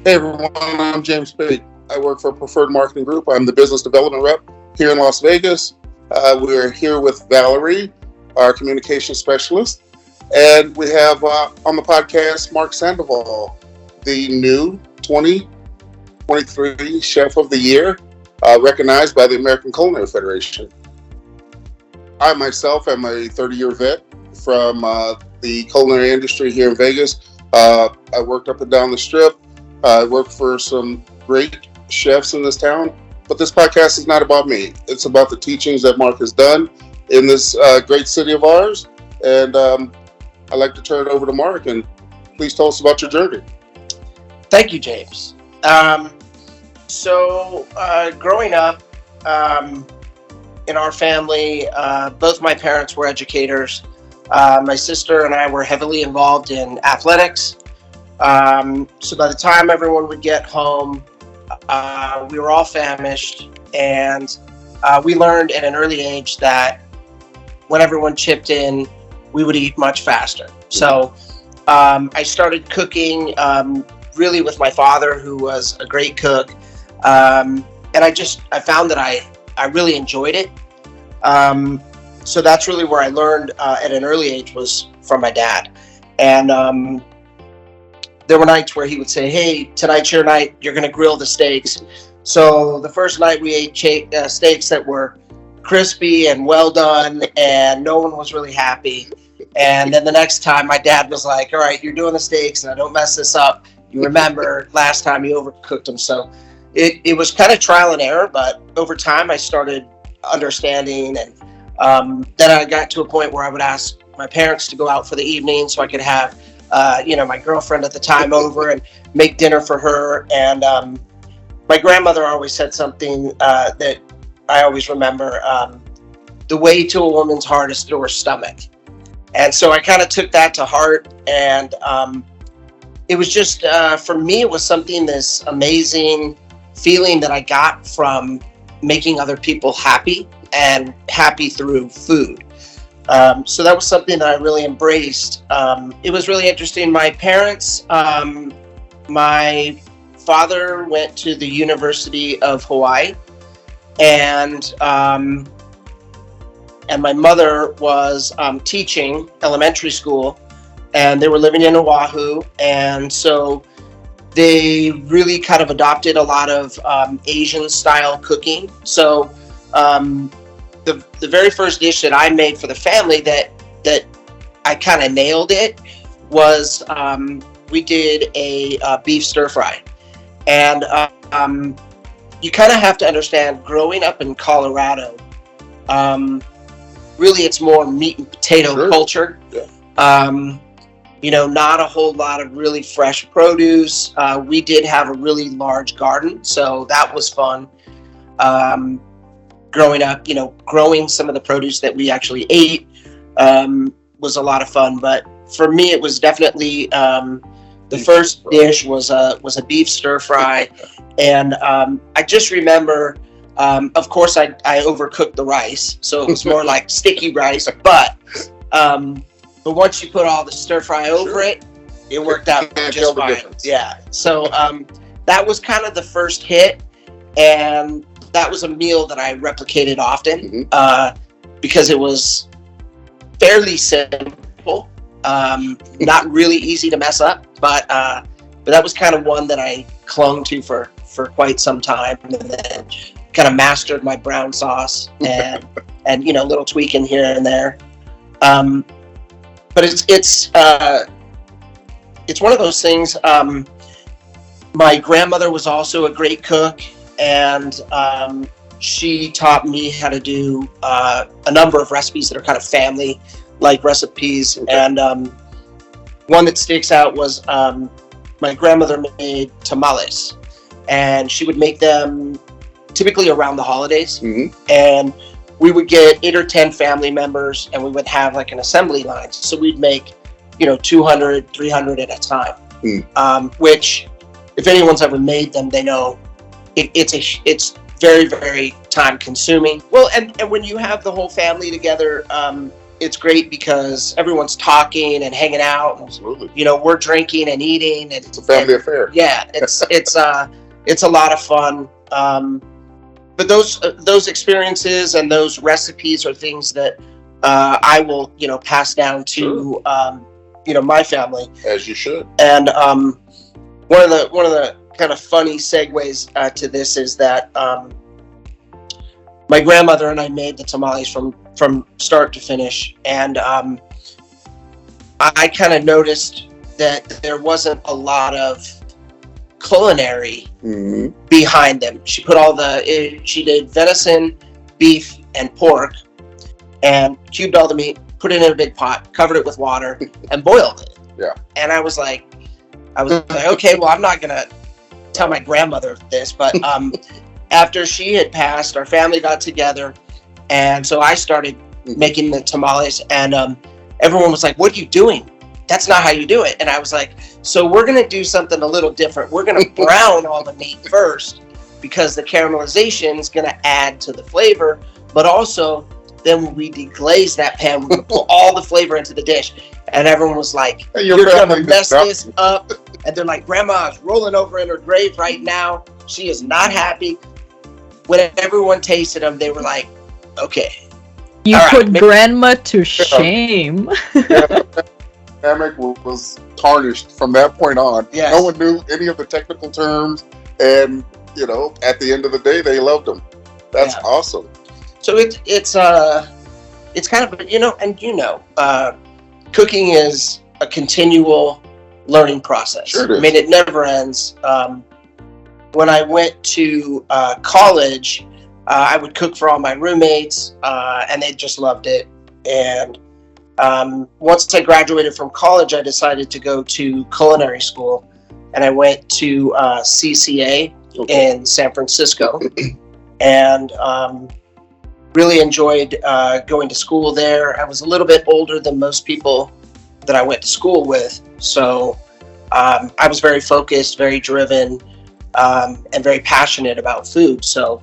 Hey everyone, I'm James Pate. I work for Preferred Marketing Group. I'm the business development rep here in Las Vegas. We're here with Valerie, our communication specialist, and we have on the podcast Mark Sandoval, the new 2023 Chef of the Year, recognized by the American Culinary Federation. I myself am a 30-year vet from the culinary industry here in Vegas. I worked up and down the strip. I work for some great chefs in this town, but this podcast is not about me. It's about the teachings that Mark has done in this great city of ours. And I'd like to turn it over to Mark, and please tell us about your journey. Thank you, James. Growing up in our family, both my parents were educators. My sister and I were heavily involved in athletics. So by the time everyone would get home, we were all famished, and we learned at an early age that when everyone chipped in, we would eat much faster. So I started cooking really with my father, who was a great cook, and I found that I really enjoyed it. So that's really where I learned at an early age, was from my dad. And there were nights where he would say, "Hey, tonight's your night. You're going to grill the steaks." So the first night we ate steaks that were crispy and well done, and no one was really happy. And then the next time my dad was like, "All right, you're doing the steaks, and I don't mess this up. You remember last time you overcooked them." So it was kind of trial and error, but over time I started understanding, and then I got to a point where I would ask my parents to go out for the evening so I could have my girlfriend at the time over and make dinner for her. And my grandmother always said something that I always remember: the way to a woman's heart is through her stomach. And so I kind of took that to heart, and it was just for me, it was this amazing feeling that I got from making other people happy, and happy through food. So that was something that I really embraced. It was really interesting. My parents, my father went to the University of Hawaii, and my mother was teaching elementary school, and they were living in Oahu. And so they really kind of adopted a lot of Asian style cooking. So the very first dish that I made for the family that I kind of nailed it was we did a beef stir fry. And you kind of have to understand, growing up in Colorado, really it's more meat and potato culture. Yeah. Not a whole lot of really fresh produce. We did have a really large garden, so that was fun. Growing up, growing some of the produce that we actually ate was a lot of fun. But for me, it was definitely the first dish was a beef stir fry, and I just remember, of course, I overcooked the rice, so it was more like sticky rice. But once you put all the stir fry over it, it worked out just fine. Yeah. So that was kind of the first hit, and that was a meal that I replicated often, because it was fairly simple, not really easy to mess up, but that was kind of one that I clung to for quite some time, and then kind of mastered my brown sauce and little tweaking here and there. But it's one of those things. My grandmother was also a great cook, and she taught me how to do a number of recipes that are kind of family-like recipes. Okay. And one that sticks out was my grandmother made tamales, and she would make them typically around the holidays. Mm-hmm. And we would get 8 or 10 family members, and we would have like an assembly line. So we'd make, 200, 300 at a time, which, if anyone's ever made them, they know it's very, very time consuming. Well, and when you have the whole family together, it's great because everyone's talking and hanging out. And, Absolutely. we're drinking and eating. And, it's a family affair. Yeah, it's a lot of fun. But those experiences and those recipes are things that I will pass down to my family, as you should. And one of the kind of funny segues to this is that my grandmother and I made the tamales from start to finish, and I kind of noticed that there wasn't a lot of culinary behind them. She put she did venison, beef, and pork, and cubed all the meat, put it in a big pot, covered it with water, and boiled it. Yeah. And I was like, okay, well, I'm not gonna tell my grandmother this, but after she had passed, our family got together, and so I started making the tamales, and everyone was like, "What are you doing? That's not how you do it." And I was like, "So we're gonna do something a little different. We're gonna brown all the meat first, because the caramelization is gonna add to the flavor, but also then when we deglaze that pan, we're gonna pull all the flavor into the dish." And everyone was like, hey, "You're gonna mess this up." And they're like, "Grandma's rolling over in her grave right now. She is not happy." When everyone tasted them, they were like, "Okay." You put grandma to shame. Dynamic was tarnished from that point on. Yes. No one knew any of the technical terms, and at the end of the day, they loved them. That's awesome. So it's kind of cooking is a continual learning process. Sure it is. I mean, it never ends. When I went to college, I would cook for all my roommates, and they just loved it. And once I graduated from college, I decided to go to culinary school, and I went to CCA in San Francisco, and really enjoyed going to school there. I was a little bit older than most people that I went to school with, so I was very focused, very driven, and very passionate about food. So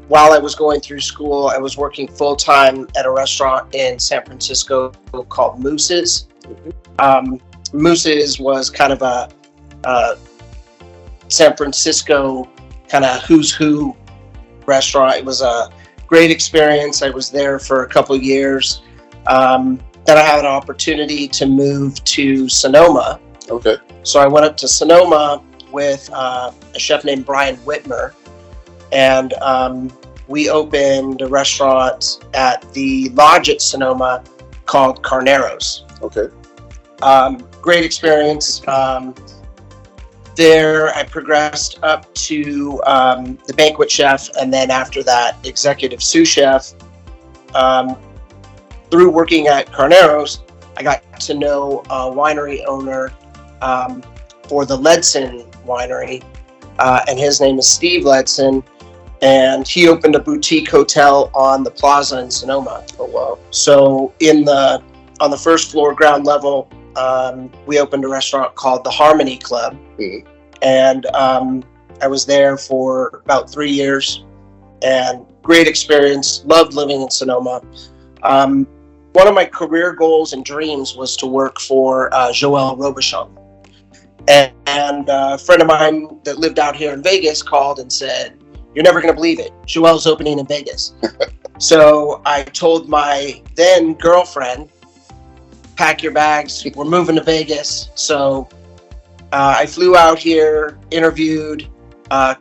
while I was going through school, I was working full-time at a restaurant in San Francisco called Moose's. Moose's was kind of a San Francisco kind of who's who restaurant. It was a great experience. I was there for a couple of years. Then I had an opportunity to move to Sonoma. Okay. So I went up to Sonoma with a chef named Brian Whitmer, and we opened a restaurant at the lodge at Sonoma called Carneros. Okay. Great experience. There I progressed up to the banquet chef, and then after that, executive sous chef. Through working at Carneros, I got to know a winery owner for the Ledson winery, and his name is Steve Ledson, and he opened a boutique hotel on the plaza in Sonoma. Oh wow! So on the first floor, ground level, we opened a restaurant called the Harmony Club, and I was there for about 3 years, and great experience. Loved living in Sonoma. One of my career goals and dreams was to work for Joël Robuchon. And a friend of mine that lived out here in Vegas called and said, "You're never going to believe it. Joël's opening in Vegas." So I told my then girlfriend, "Pack your bags. We're moving to Vegas." So I flew out here, interviewed,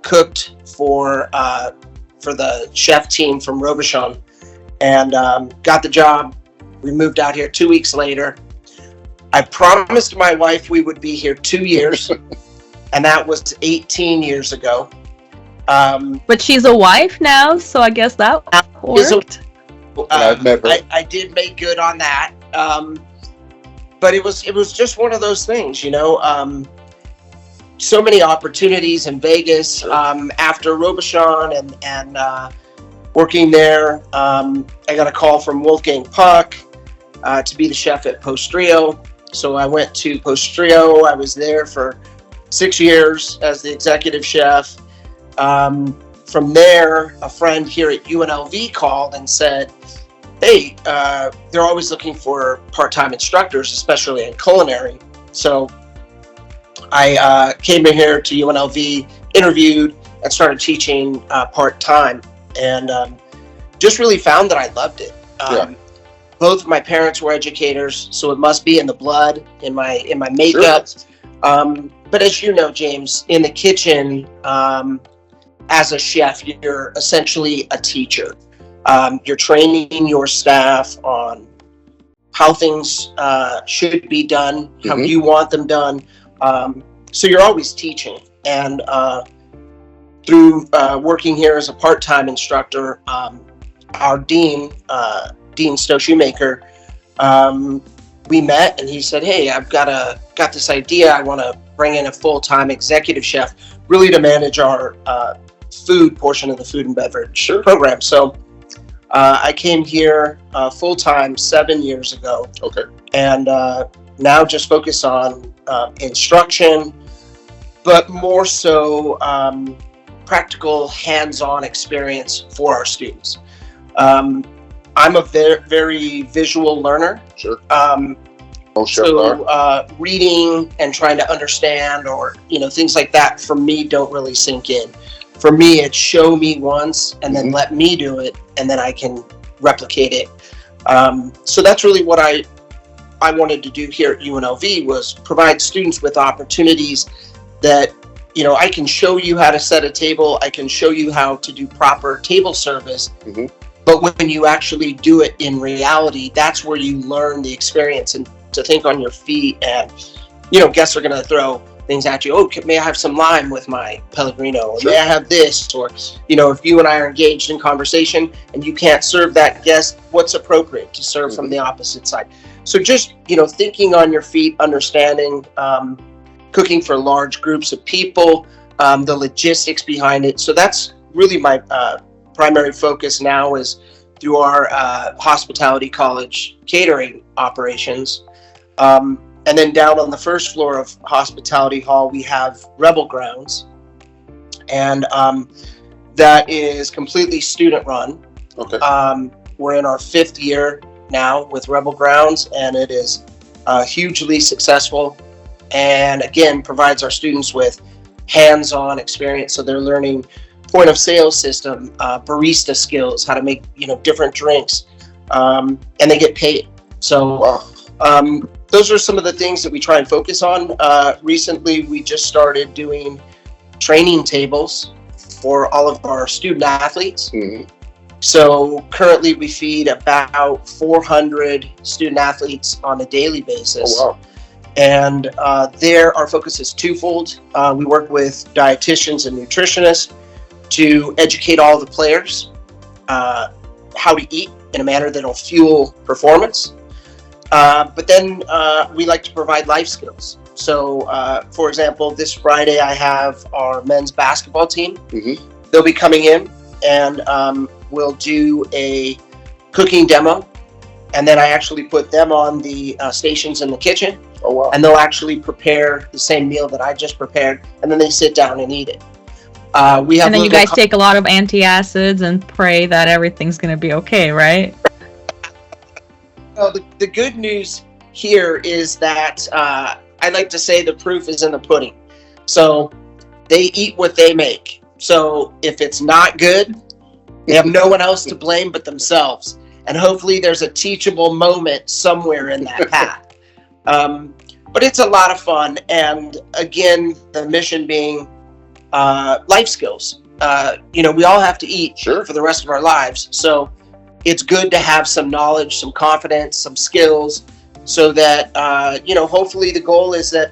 cooked for the chef team from Robuchon, and got the job. We moved out here 2 weeks later. I promised my wife we would be here 2 years, and that was 18 years ago. But she's a wife now, so I guess that worked. I've met her. I did make good on that, but it was just one of those things, so many opportunities in Vegas after Robuchon and working there. I got a call from Wolfgang Puck to be the chef at Postrio. So I went to Postrio. I was there for 6 years as the executive chef. From there, a friend here at UNLV called and said, hey, they're always looking for part-time instructors, especially in culinary. So I came in here to UNLV, interviewed, and started teaching part-time, and just really found that I loved it. Both of my parents were educators, so it must be in the blood, in my makeup. Sure. But as you know, James, in the kitchen, as a chef, you're essentially a teacher. You're training your staff on how things should be done, how you want them done. So you're always teaching. And through working here as a part-time instructor, our dean, Dean Stowe Shoemaker, we met, and he said, hey, I've got this idea. I want to bring in a full-time executive chef, really to manage our food portion of the food and beverage program. So I came here full-time 7 years ago. Okay. And now just focus on instruction, but more so practical hands-on experience for our students. I'm a very visual learner. Sure. Reading and trying to understand, or things like that, for me don't really sink in. For me, it's show me once and then let me do it, and then I can replicate it. So that's really what I wanted to do here at UNLV, was provide students with opportunities that I can show you how to set a table. I can show you how to do proper table service. But when you actually do it in reality, that's where you learn the experience and to think on your feet. And, guests are going to throw things at you. Oh, may I have some lime with my Pellegrino? Or may I have this? Or, if you and I are engaged in conversation and you can't serve that guest, what's appropriate to serve from the opposite side? So just, thinking on your feet, understanding, cooking for large groups of people, the logistics behind it. So that's really my primary focus now, is through our hospitality college catering operations. And then down on the first floor of Hospitality Hall, we have Rebel Grounds. And that is completely student run. Okay. We're in our 5th year now with Rebel Grounds, and it is hugely successful. And again, provides our students with hands-on experience. So they're learning point of sale system, barista skills, how to make different drinks, and they get paid. So those are some of the things that we try and focus on. Recently, we just started doing training tables for all of our student athletes. So currently, we feed about 400 student athletes on a daily basis. Oh, wow. And there, our focus is twofold. We work with dietitians and nutritionists to educate all the players how to eat in a manner that will fuel performance. But then we like to provide life skills. So, for example, this Friday I have our men's basketball team. They'll be coming in, and we'll do a cooking demo. And then I actually put them on the stations in the kitchen. Oh, wow. And they'll actually prepare the same meal that I just prepared, and then they sit down and eat it. And then you guys take a lot of antacids and pray that everything's going to be okay, right? Well, the good news here is that I like to say the proof is in the pudding. So they eat what they make. So if it's not good, they have no one else to blame but themselves. And hopefully there's a teachable moment somewhere in that path. But it's a lot of fun. And again, the mission being life skills. We all have to eat for the rest of our lives. So it's good to have some knowledge, some confidence, some skills, so that, hopefully the goal is that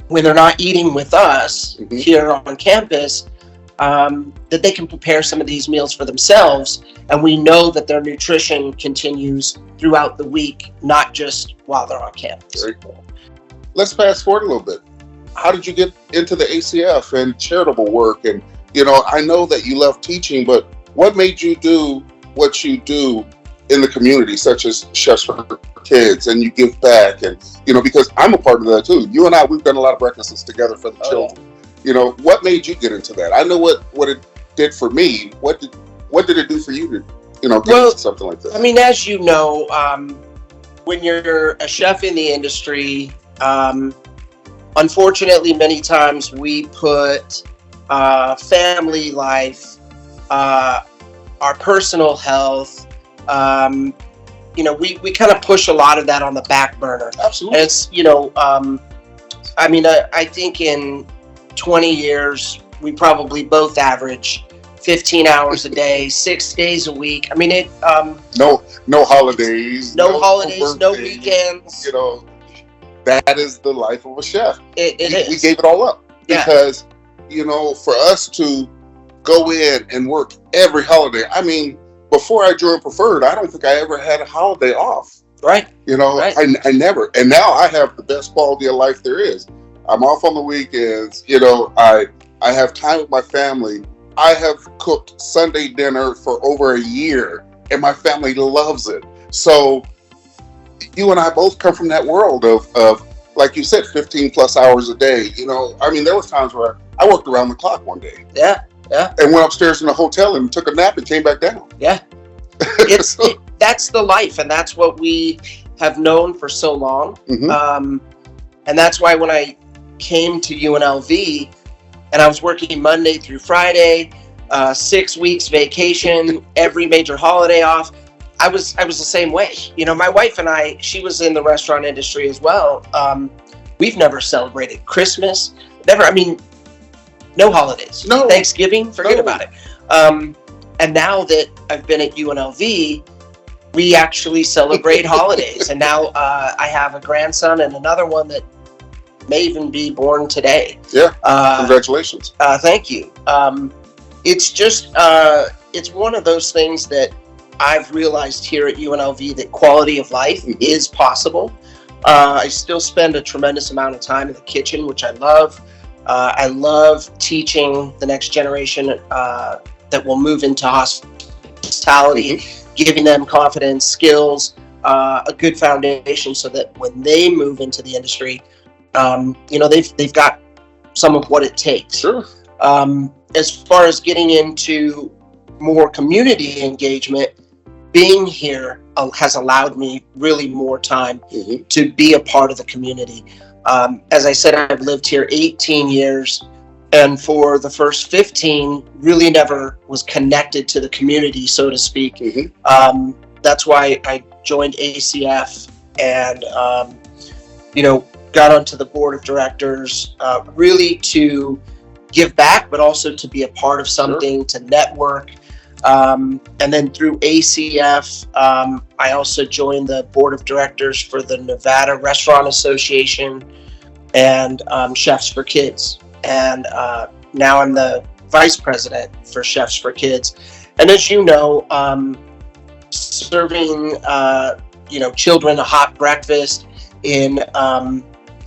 when they're not eating with us here on campus, that they can prepare some of these meals for themselves. And we know that their nutrition continues throughout the week, not just while they're on campus. Very cool. Let's fast forward a little bit. How did you get into the ACF and charitable work? And, I know that you love teaching, but what made you do what you do in the community, such as Chefs for Kids, and you give back? And, because I'm a part of that too. You and I, we've done a lot of breakfasts together for the children. What made you get into that? I know what it did for me. What did it do for you something like this? I mean, as you know, when you're a chef in the industry, unfortunately, many times we put family life, our personal health, we kind of push a lot of that on the back burner. Absolutely. And it's, I think in 20 years, we probably both average 15 hours a day, 6 days a week. I mean, no holidays, no holidays, no weekends. That is the life of a chef. It is. We gave it all up because, for us to go in and work every holiday. I mean, before I joined Preferred, I don't think I ever had a holiday off. Right. Right. I never. And now I have the best quality of life there is. I'm off on the weekends. I have time with my family. I have cooked Sunday dinner for over a year, and my family loves it. So you and I both come from that world of like you said, 15 plus hours a day. There was times where I worked around the clock one day. Yeah. And went upstairs in the hotel and took a nap and came back down. Yeah. That's the life, and that's what we have known for so long. Mm-hmm. And that's why when I came to UNLV and I was working Monday through Friday, 6 weeks vacation, every major holiday off, I was the same way. My wife and I, she was in the restaurant industry as well. We've never celebrated Christmas. No holidays. No. Thanksgiving, forget about it. And now that I've been at UNLV, we actually celebrate holidays. And now I have a grandson and another one that may even be born today. Yeah. Congratulations. Thank you. It's just, it's one of those things that I've realized here at UNLV that quality of life is possible. I still spend a tremendous amount of time in the kitchen, which I love. I love teaching the next generation that will move into hospitality, giving them confidence, skills, a good foundation so that when they move into the industry, they've got some of what it takes. Sure. As far as getting into more community engagement, being here has allowed me really more time to be a part of the community. As I said, I've lived here 18 years, and for the first 15, really never was connected to the community, so to speak. That's why I joined ACF and, got onto the board of directors, really to give back, but also to be a part of something, to network. And then through ACF, I also joined the board of directors for the Nevada Restaurant Association and Chefs for Kids. And now I'm the vice president for Chefs for Kids. And as you know, serving children a hot breakfast in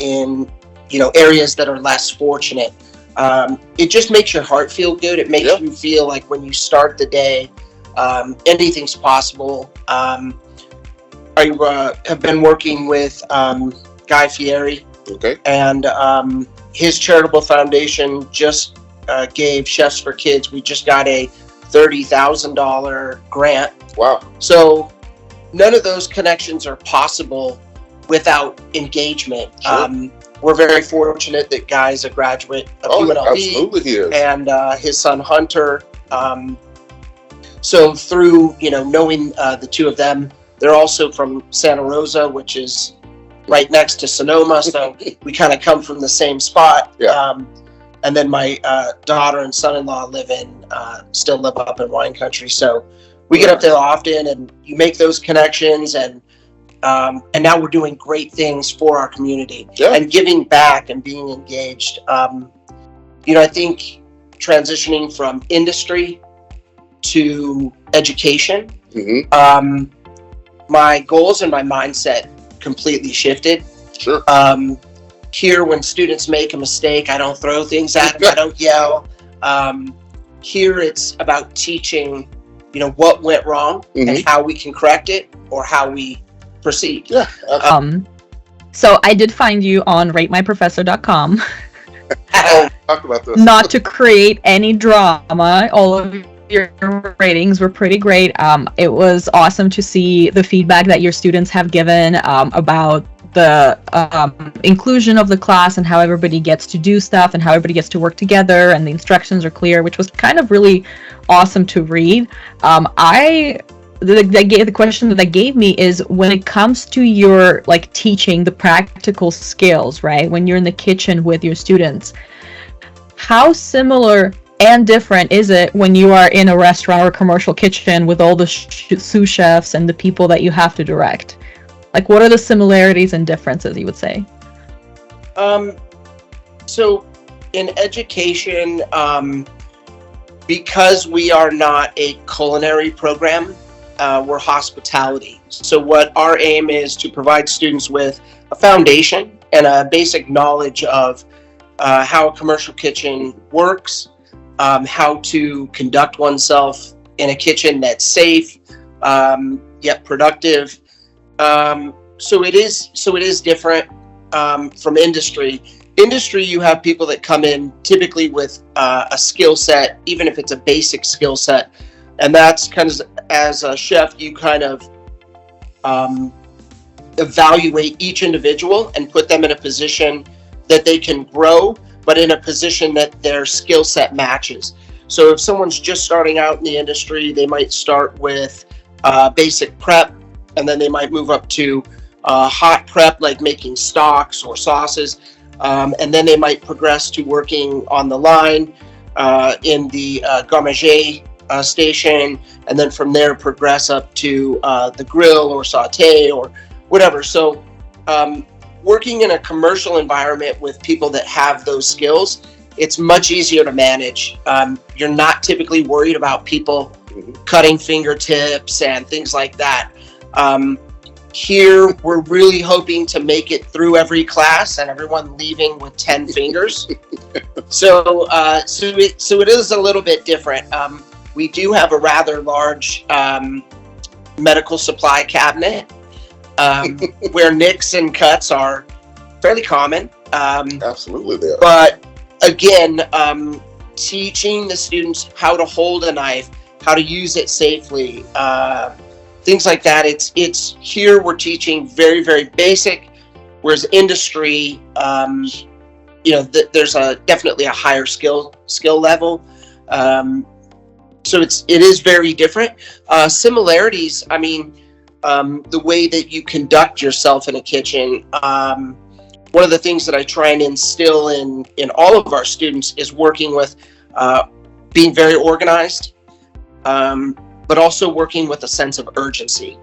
areas that are less fortunate. It just makes your heart feel good. It makes you feel like when you start the day, anything's possible. I have been working with Guy Fieri. Okay. And his charitable foundation just gave Chefs for Kids. We just got a $30,000 grant. Wow. So none of those connections are possible without engagement. Sure. We're very fortunate that Guy's a graduate of UNLV. Absolutely he is. And his son Hunter. So through knowing the two of them, they're also from Santa Rosa, which is right next to Sonoma. So we kind of come from the same spot. Yeah. And then my daughter and son-in-law still live up in wine country. So we get up there often, and you make those connections, and now we're doing great things for our community and giving back and being engaged. I think transitioning from industry to education, my goals and my mindset completely shifted. Sure. Here, when students make a mistake, I don't throw things at them. I don't yell. Here, it's about teaching, what went wrong and how we can correct it or how we proceed. Yeah. So I did find you on ratemyprofessor.com. Talk about this. Not to create any drama, all of your ratings were pretty great. It was awesome to see the feedback that your students have given about the inclusion of the class and how everybody gets to do stuff and how everybody gets to work together and the instructions are clear, which was kind of really awesome to read. The question that they gave me is, when it comes to your like teaching the practical skills, right? When you're in the kitchen with your students, how similar and different is it when you are in a restaurant or a commercial kitchen with all the sous chefs and the people that you have to direct? Like, what are the similarities and differences, you would say? So in education, because we are not a culinary program, we're hospitality. So what our aim is to provide students with a foundation and a basic knowledge of how a commercial kitchen works, how to conduct oneself in a kitchen that's safe, yet productive. So it is different from industry. Industry, you have people that come in typically with a skill set, even if it's a basic skill set, and that's kind of, as a chef, you kind of evaluate each individual and put them in a position that they can grow, but in a position that their skill set matches. So if someone's just starting out in the industry, they might start with basic prep, and then they might move up to hot prep, like making stocks or sauces, and then they might progress to working on the line in the garmager station, and then from there progress up to the grill or saute or whatever. So working in a commercial environment with people that have those skills, it's much easier to manage. You're not typically worried about people cutting fingertips and things like that. Here, we're really hoping to make it through every class and everyone leaving with 10 fingers. So it is a little bit different. We do have a rather large medical supply cabinet where nicks and cuts are fairly common. Absolutely, they are. But again, teaching the students how to hold a knife, how to use it safely, things like that. It's here we're teaching very, very basic, whereas industry, there's definitely a higher skill level. So it is very different. Similarities, I mean, the way that you conduct yourself in a kitchen. One of the things that I try and instill in all of our students is working with being very organized, but also working with a sense of urgency.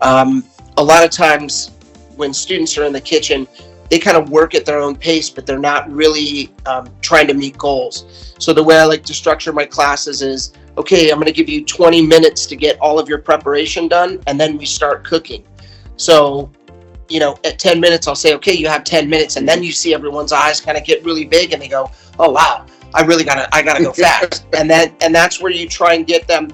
A lot of times when students are in the kitchen, they kind of work at their own pace, but they're not really trying to meet goals. So the way I like to structure my classes is, okay, I'm going to give you 20 minutes to get all of your preparation done, and then we start cooking. So, at 10 minutes, I'll say, okay, you have 10 minutes, and then you see everyone's eyes kind of get really big, and they go, oh, wow, I gotta go fast. and that's where you try and get them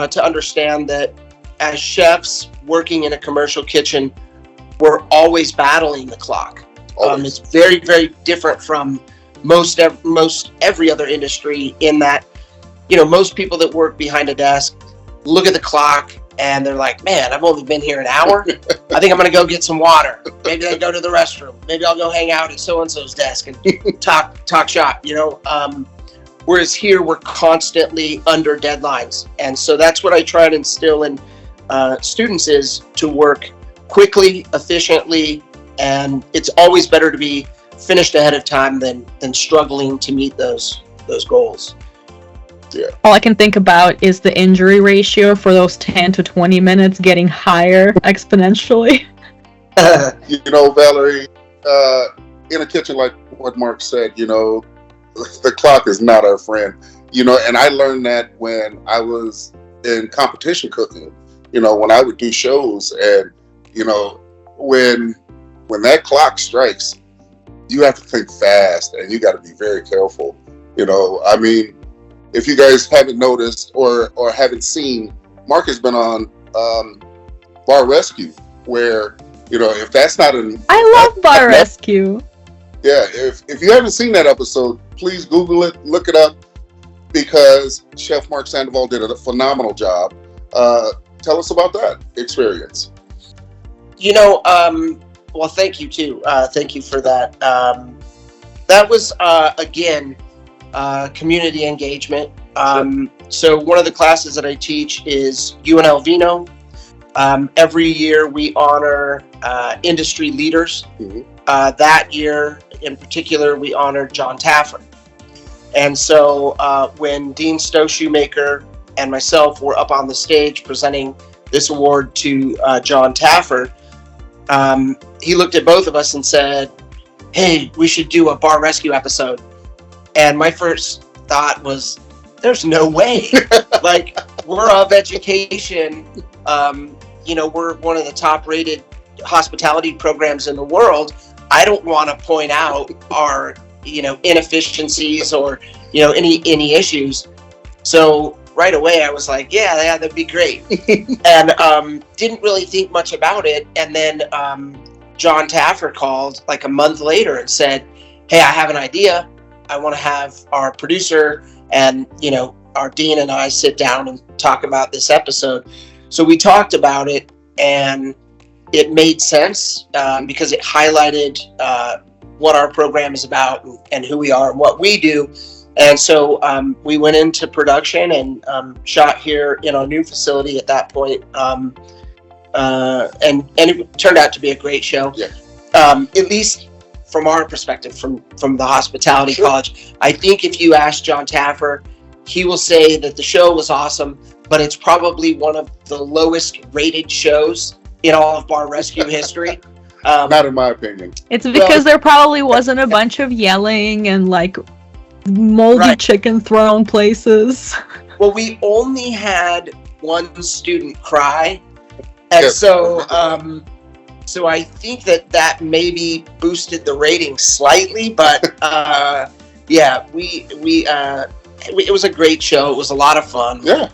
to understand that as chefs working in a commercial kitchen, we're always battling the clock. It's very, very different from most every other industry in that, most people that work behind a desk look at the clock and they're like, man, I've only been here an hour. I think I'm going to go get some water. Maybe I'll go to the restroom. Maybe I'll go hang out at so-and-so's desk and talk shop, Whereas here we're constantly under deadlines. And so that's what I try to instill in students, is to work quickly, efficiently, and it's always better to be finished ahead of time than struggling to meet those goals. Yeah. All I can think about is the injury ratio for those 10 to 20 minutes getting higher exponentially. Valerie, in a kitchen, like what Mark said, the clock is not our friend. And I learned that when I was in competition cooking, when I would do shows, and, when that clock strikes, you have to think fast and you got to be very careful. I mean, if you guys haven't noticed or haven't seen, Mark has been on Bar Rescue, where, if that's not I love Bar Rescue. Yeah, if you haven't seen that episode, please Google it, look it up. because Chef Mark Sandoval did a phenomenal job. Tell us about that experience. Well, thank you too. Thank you for that. That was, again, community engagement. So one of the classes that I teach is UNLV. Every year we honor industry leaders. Mhm. That year in particular, we honored John Taffer. And so when Dean Stowe-Shoemaker and myself were up on the stage presenting this award to John Taffer, he looked at both of us and said, "Hey, we should do a bar rescue episode." And my first thought was, there's no way. Like, we're of education. We're one of the top rated hospitality programs in the world. I don't want to point out our, inefficiencies or, any issues. So right away I was like, yeah, that'd be great. And didn't really think much about it. And then John Taffer called like a month later and said, "Hey, I have an idea. I want to have our producer and, our dean and I sit down and talk about this episode." So we talked about it, and it made sense because it highlighted what our program is about and who we are and what we do. And so we went into production and shot here in our new facility at that point. And it turned out to be a great show. Yeah. At least from our perspective, from the hospitality college. I think if you ask John Taffer, he will say that the show was awesome, but it's probably one of the lowest rated shows in all of bar rescue history. Not in my opinion. It's because there probably wasn't a bunch of yelling and like moldy chicken thrown places. Well, we only had one student cry, and so I think that maybe boosted the ratings slightly, but it was a great show. It was a lot of fun. Yeah.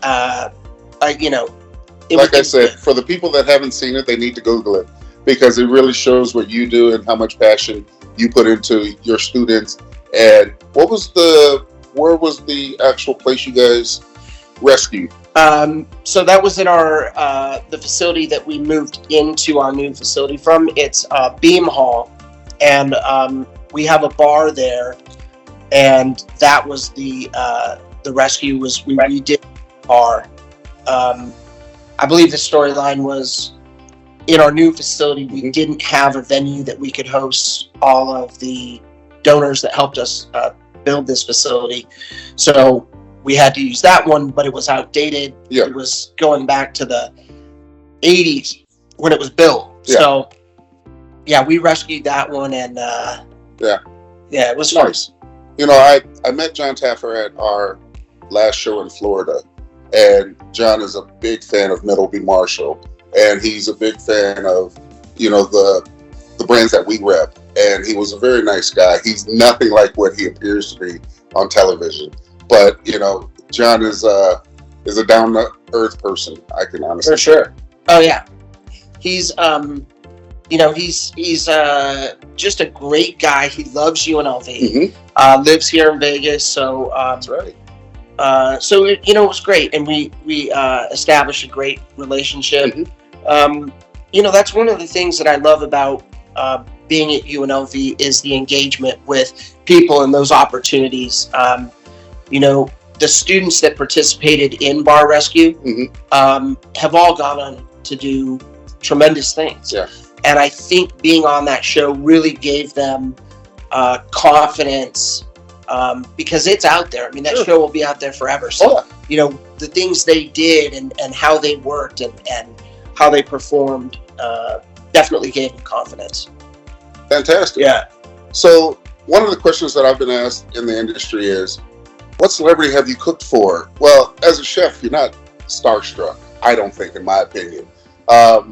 I said, for the people that haven't seen it, they need to Google it, because it really shows what you do and how much passion you put into your students. And where was the actual place you guys rescued? So that was in our the facility that we moved into our new facility from. It's Beam Hall, and we have a bar there, and that was the rescue. Was we redid the bar. I believe the storyline was, in our new facility, we didn't have a venue that we could host all of the donors that helped us build this facility. So we had to use that one, but it was outdated. Yeah. It was going back to the 80s when it was built. Yeah. So we rescued that one, and it was fun. Nice. I met John Taffer at our last show in Florida, and John is a big fan of Middleby Marshall, and he's a big fan of, the brands that we rep. And he was a very nice guy. He's nothing like what he appears to be on television. But, John is a down to earth person, I can honestly For sure. Oh yeah. He's he's just a great guy. He loves UNLV. Lives here in Vegas, so that's right. So it was great, and we established a great relationship. That's one of the things that I love about being at UNLV is the engagement with people and those opportunities. The students that participated in Bar Rescue have all gone on to do tremendous things. Yeah. And I think being on that show really gave them confidence, because it's out there. I mean, that show will be out there forever. So, the things they did and how they worked and how they performed definitely gave them confidence. Fantastic. Yeah. So one of the questions that I've been asked in the industry is, what celebrity have you cooked for? Well, as a chef, you're not starstruck, I don't think, in my opinion. But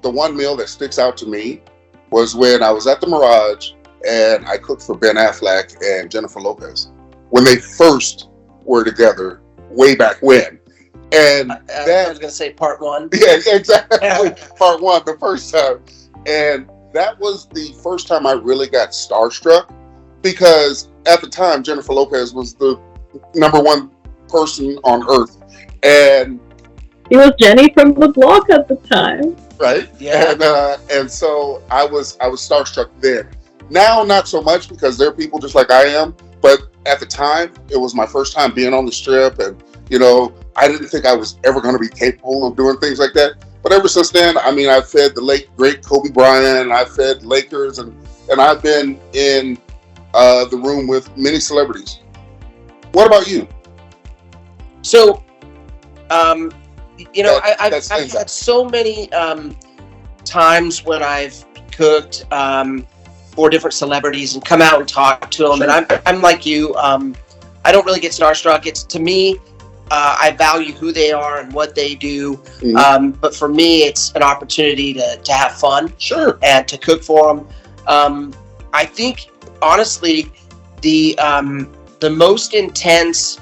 the one meal that sticks out to me was when I was at the Mirage and I cooked for Ben Affleck and Jennifer Lopez when they first were together way back when. And I was going to say part one. Yeah, exactly. Part one, the first time. And that was the first time I really got starstruck, because at the time Jennifer Lopez was the number one person on earth, and It was Jenny from the block at the time. right, Yeah. and so I was starstruck then. Now, not so much, because they're people just like I am. But at the time, it was my first time being on the Strip, and I didn't think I was ever going to be capable of doing things like that. But ever since then, I mean, I've fed the late great Kobe Bryant, I've fed Lakers, and I've been in the room with many celebrities. What about you? So, I've had so many times when I've cooked for different celebrities and come out and talk to them. Sure. And I'm like you. I don't really get starstruck. It's, to me, I value who they are and what they do. Mm-hmm. But for me, it's an opportunity to have fun. Sure. And to cook for them. I think, honestly, the most intense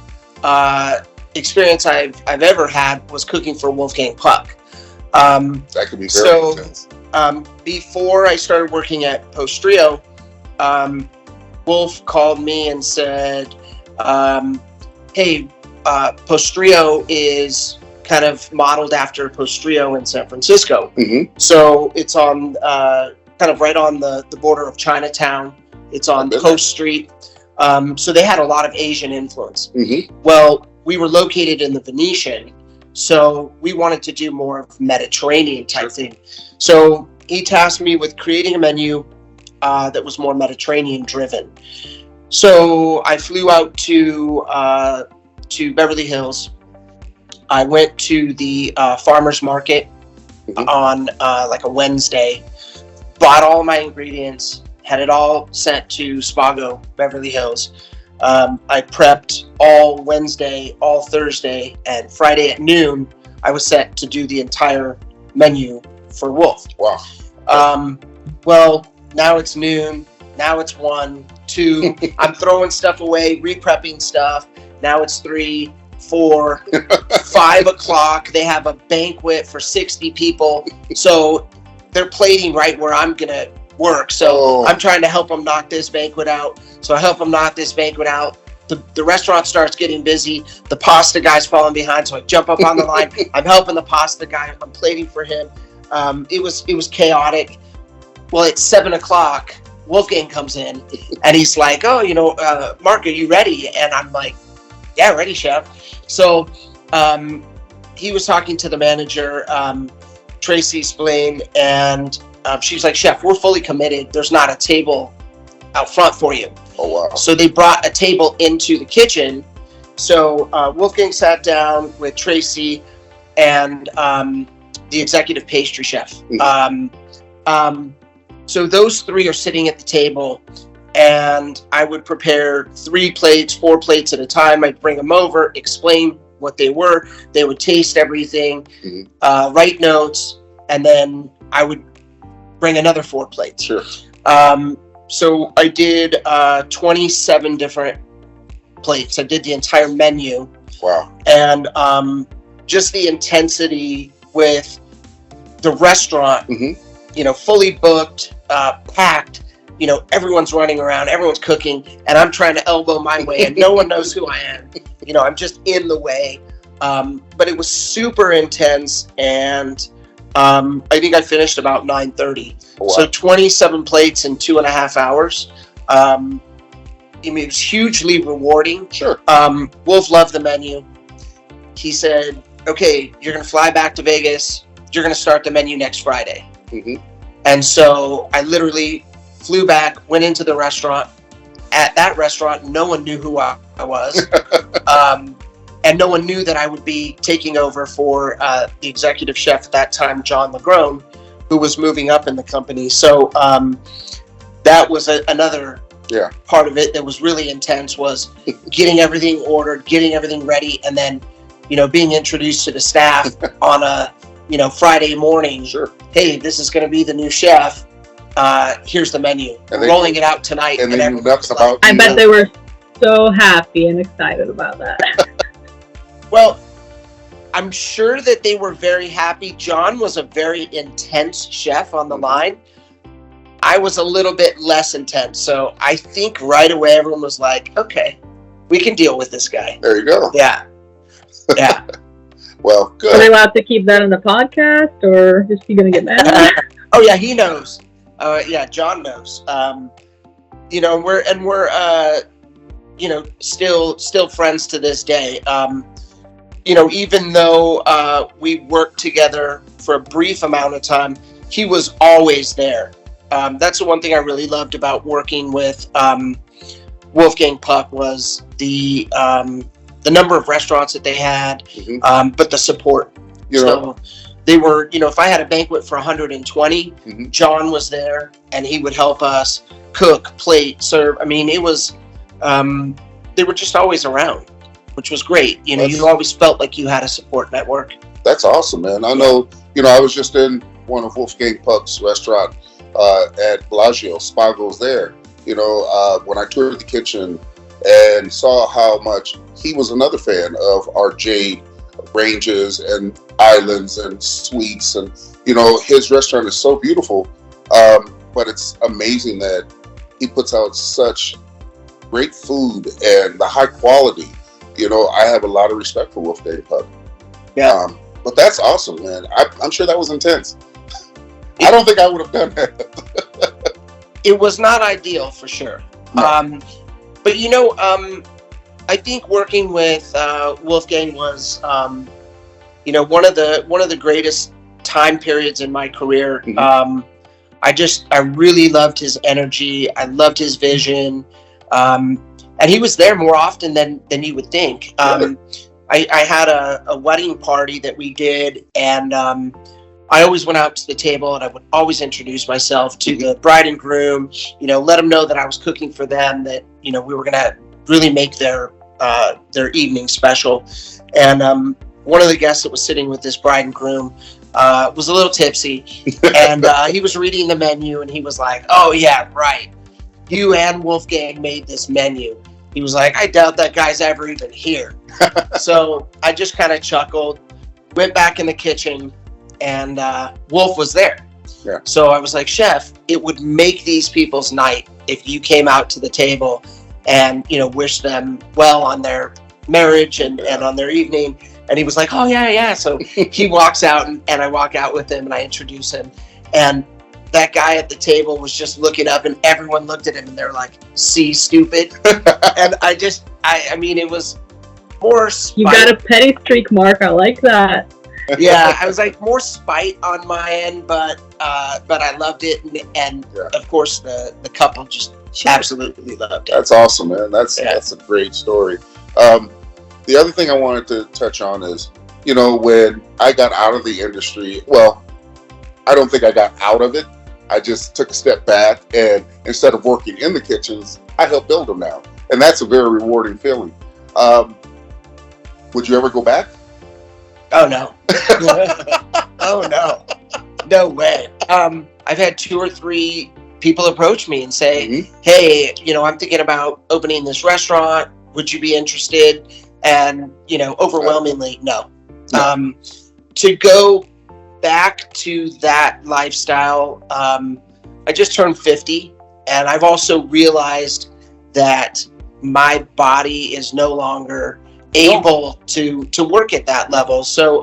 experience I've ever had was cooking for Wolfgang Puck. That could be very intense. Before I started working at Postrio, Wolf called me and said, hey, Postrio is kind of modeled after Postrio in San Francisco. Mm-hmm. So it's on kind of right on the border of Chinatown. It's on Coast Street. So they had a lot of Asian influence. Mm-hmm. Well, we were located in the Venetian, so we wanted to do more of Mediterranean type thing. So he tasked me with creating a menu that was more Mediterranean driven. So I flew out to Beverly Hills. I went to the farmer's market on like a Wednesday, bought all my ingredients, had it all sent to Spago, Beverly Hills. I prepped all Wednesday, all Thursday, and Friday at noon, I was set to do the entire menu for Wolf. Wow. Well, now it's noon. Now it's 1, 2. I'm throwing stuff away, re-prepping stuff. Now it's 3, 4, 5 o'clock. They have a banquet for 60 people. So they're plating right where I'm going to work. So I'm trying to help them knock this banquet out. So I help them knock this banquet out. The restaurant starts getting busy. The pasta guy's falling behind. So I jump up on the line. I'm helping the pasta guy. I'm plating for him. It was chaotic. Well, it's 7 o'clock. Wolfgang comes in and he's like, Mark, are you ready? And I'm like, yeah, ready, chef. So he was talking to the manager, Tracy Spillane, and she's like, chef, we're fully committed. There's not a table out front for you. Oh, wow. So they brought a table into the kitchen. So Wolfgang sat down with Tracy and the executive pastry chef. Mm-hmm. So those three are sitting at the table, and I would prepare 3 plates, 4 plates at a time. I'd bring them over, explain what they were. They would taste everything, mm-hmm. Write notes, and then I would bring another 4 plates. Sure. So I did 27 different plates. I did the entire menu. Wow. And just the intensity with the restaurant, mm-hmm. Fully booked, packed, everyone's running around, everyone's cooking, and I'm trying to elbow my way, and no one knows who I am. I'm just in the way. But it was super intense, and I think I finished about 9:30. Wow. So 27 plates in 2.5 hours. It was hugely rewarding. Sure. Wolf loved the menu. He said, okay, you're going to fly back to Vegas. You're going to start the menu next Friday. Mm-hmm. And so I literally flew back, went into the restaurant. At that restaurant, no one knew who I was. And no one knew that I would be taking over for the executive chef at that time, John Lagrone, who was moving up in the company. So that was another part of it that was really intense, was getting everything ordered, getting everything ready, and then, being introduced to the staff on a, Friday morning. Sure. Hey, this is going to be the new chef. Here's the menu. Rolling it out tonight. And then that's about. I bet they were so happy and excited about that. Well, I'm sure that they were very happy. John was a very intense chef on the line. I was a little bit less intense. So I think right away everyone was like, okay, we can deal with this guy. There you go. Yeah. Yeah. Well, Are they good. allowed to keep that in the podcast, or is he going to get mad? Oh yeah, he knows. Yeah, John knows. You know, we're you know, still friends to this day. You know, even though we worked together for a brief amount of time, he was always there. That's the one thing I really loved about working with Wolfgang Puck was the number of restaurants that they had, but the support. You know, So they were, you know, if I had a banquet for 120, John was there and he would help us cook, plate, serve. I mean, it was, they were just always around, which was great. You know, you always felt like you had a support network. that's awesome, man. I know, you know, I was just in one of Wolfgang Puck's restaurant at Bellagio, Spago's there. You know, when I toured the kitchen and saw how much he was another fan of our jade ranges and islands and suites, and you know, his restaurant is so beautiful, but it's amazing that he puts out such great food and the high quality. You know, I have a lot of respect for Wolfgang Puck. Yeah. But that's awesome, man. I'm sure that was intense. I don't think I would have done that. It was not ideal for sure. No. But you know, I think working with Wolfgang was, you know, one of the greatest time periods in my career. I really loved his energy. I loved his vision, and he was there more often than you would think. I had a wedding party that we did, and I always went out to the table and I would always introduce myself to the bride and groom, you know, let them know that I was cooking for them, that, you know, we were going to really make their evening special. And one of the guests that was sitting with this bride and groom was a little tipsy, and he was reading the menu and he was like, oh yeah, right. You and Wolfgang made this menu. He was like, I doubt that guy's ever even here. So I just kind of chuckled, went back in the kitchen, and Wolf was there. Yeah. So I was like, Chef, it would make these people's night if you came out to the table and, you know, wish them well on their marriage and on their evening. And he was like, oh yeah. So he walks out and I walk out with him and I introduce him. And that guy at the table was just looking up and everyone looked at him and they're like, see, stupid. And I mean, it was more spite. You got a petty streak, Mark. I like that. Yeah, I was like more spite on my end, but I loved it, and of course the couple just absolutely loved it. That's awesome, man. That's a great story. The other thing I wanted to touch on is, you know, when I got out of the industry, well, I don't think I got out of it. I just took a step back, and instead of working in the kitchens, I help build them now, and that's a very rewarding feeling. Would you ever go back? Oh no. Oh no. No way. I've had 2 or 3 people approach me and say, hey, you know, I'm thinking about opening this restaurant. Would you be interested? And, you know, overwhelmingly, no. To go back to that lifestyle, I just turned 50, and I've also realized that my body is no longer able to work at that level. So,